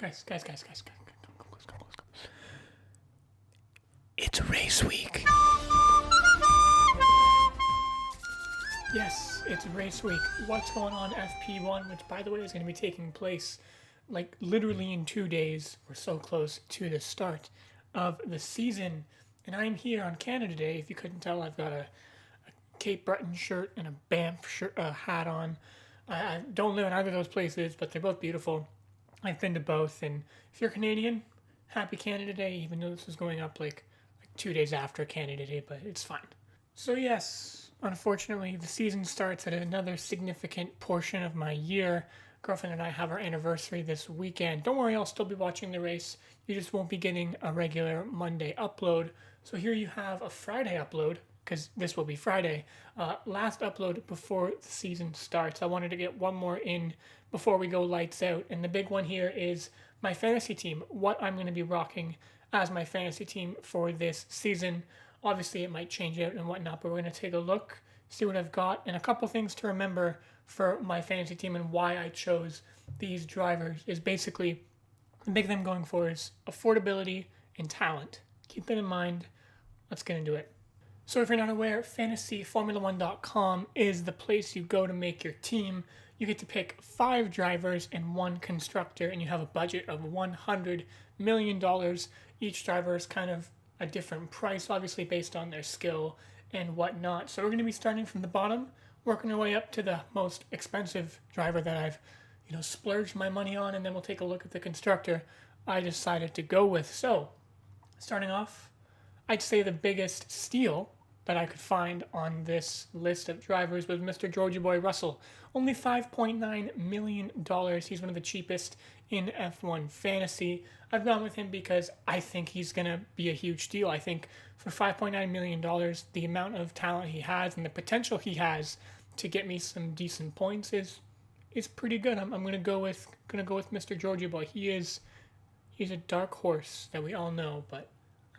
Guys. It's race week. Yes, it's race week. What's going on FP1, which by the way is going to be taking place like literally in 2 days. We're so close to the start of the season. And I'm here on Canada Day. If you couldn't tell, I've got a Cape Breton shirt and a Banff hat on. I don't live in either of those places, but they're both beautiful. I've been to both, and if you're Canadian, happy Canada Day, even though this is going up like 2 days after Canada Day, but it's fine. So yes, unfortunately, the season starts at another significant portion of my year. Girlfriend and I have our anniversary this weekend. Don't worry, I'll still be watching the race. You just won't be getting a regular Monday upload. So here you have a Friday upload, because this will be Friday. Last upload before the season starts. I wanted to get one more in before we go lights out. And the big one here is my fantasy team, what I'm going to be rocking as my fantasy team for this season. Obviously, it might change out and whatnot, but we're going to take a look, see what I've got, and a couple things to remember for my fantasy team and why I chose these drivers is basically the big thing going forward is affordability and talent. Keep that in mind. Let's get into it. So if you're not aware, fantasyformula1.com is the place you go to make your team. You get to pick 5 drivers and 1 constructor, and you have a budget of $100 million. Each driver is kind of a different price, obviously based on their skill and whatnot. So we're going to be starting from the bottom, working our way up to the most expensive driver that I've splurged my money on, and then we'll take a look at the constructor I decided to go with. So starting off, I'd say the biggest steal that I could find on this list of drivers was Mr. Georgie Boy Russell. Only $5.9 million. He's one of the cheapest in F1 fantasy. I've gone with him because I think he's going to be a huge deal. I think for $5.9 million, the amount of talent he has and the potential he has to get me some decent points is pretty good. I'm going to go with Mr. Georgie Boy. He's a dark horse that we all know, but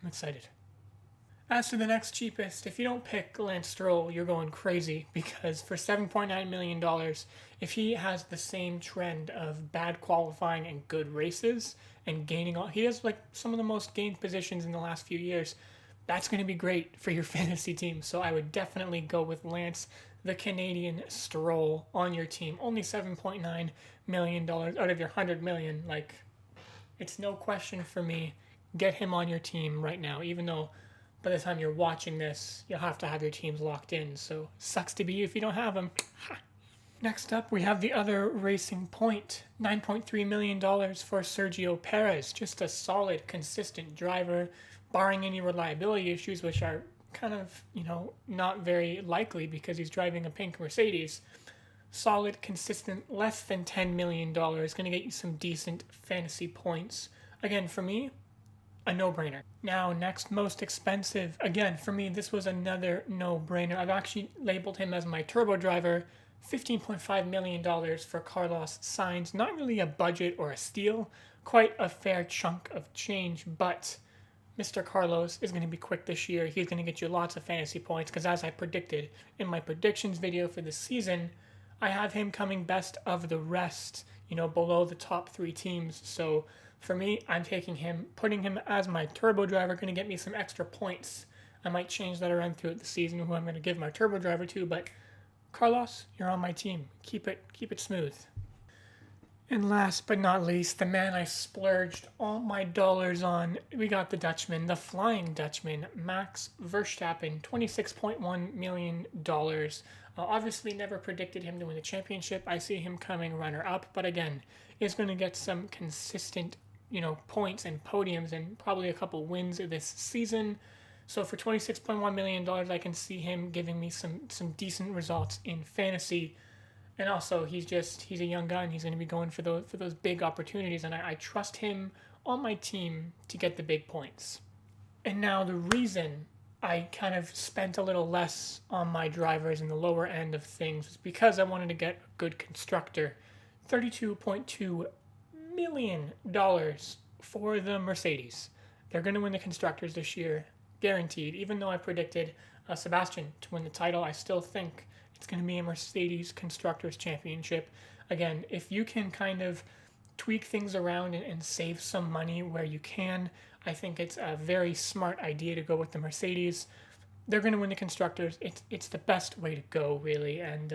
I'm excited. As to the next cheapest, if you don't pick Lance Stroll, you're going crazy because for $7.9 million, if he has the same trend of bad qualifying and good races and gaining he has like some of the most gained positions in the last few years, that's going to be great for your fantasy team. So I would definitely go with Lance, the Canadian Stroll, on your team. Only $7.9 million out of your $100 million. Like, it's no question for me. Get him on your team right now, even though by the time you're watching this, you'll have to have your teams locked in, so sucks to be you if you don't have them. Next up, we have the other Racing Point, $9.3 million for Sergio Perez. Just a solid, consistent driver, barring any reliability issues, which are kind of, not very likely because he's driving a pink Mercedes. Solid, consistent, less than $10 million. Going to get you some decent fantasy points. Again, for me, a no-brainer. Now, next most expensive. Again, for me, this was another no-brainer. I've actually labeled him as my turbo driver. $15.5 million for Carlos Sainz. Not really a budget or a steal. Quite a fair chunk of change, but Mr. Carlos is going to be quick this year. He's going to get you lots of fantasy points because as I predicted in my predictions video for the season, I have him coming best of the rest, below the top 3 teams. So for me, I'm taking him, putting him as my turbo driver, going to get me some extra points. I might change that around throughout the season, who I'm going to give my turbo driver to, but Carlos, you're on my team. Keep it smooth. And last but not least, the man I splurged all my dollars on, we got the Dutchman, the Flying Dutchman, Max Verstappen, $26.1 million. Obviously never predicted him to win the championship. I see him coming runner-up, but again, is going to get some consistent points and podiums and probably a couple wins this season. So for $26.1 million, I can see him giving me some decent results in fantasy. And also, he's a young guy, and he's going to be going for those big opportunities, and I trust him on my team to get the big points. And now the reason I kind of spent a little less on my drivers in the lower end of things is because I wanted to get a good constructor. $32.2 million for the Mercedes. They're going to win the constructors this year, guaranteed. Even though I predicted Sebastian to win the title, I still think it's going to be a Mercedes Constructors Championship. Again, if you can kind of tweak things around and save some money where you can. I think it's a very smart idea to go with the Mercedes. They're going to win the constructors. It's the best way to go, really. And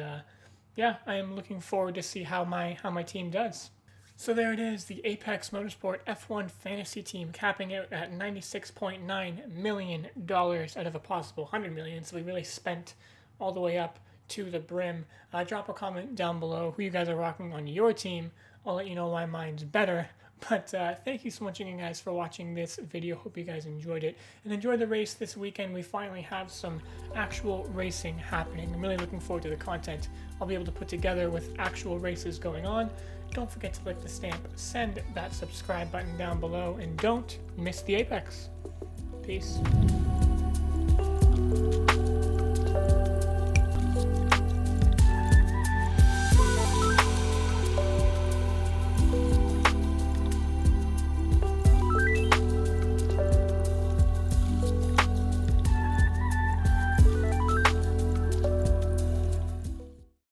yeah, I am looking forward to see how my team does. So there it is, the Apex Motorsport F1 fantasy team capping out at $96.9 million out of a possible $100 million. So we really spent all the way up to the brim. Drop a comment down below who you guys are rocking on your team. I'll let you know why mine's better. But thank you so much again, guys, for watching this video. Hope you guys enjoyed it. And enjoy the race this weekend. We finally have some actual racing happening. I'm really looking forward to the content I'll be able to put together with actual races going on. Don't forget to click the stamp, send that subscribe button down below, and don't miss the Apex. Peace.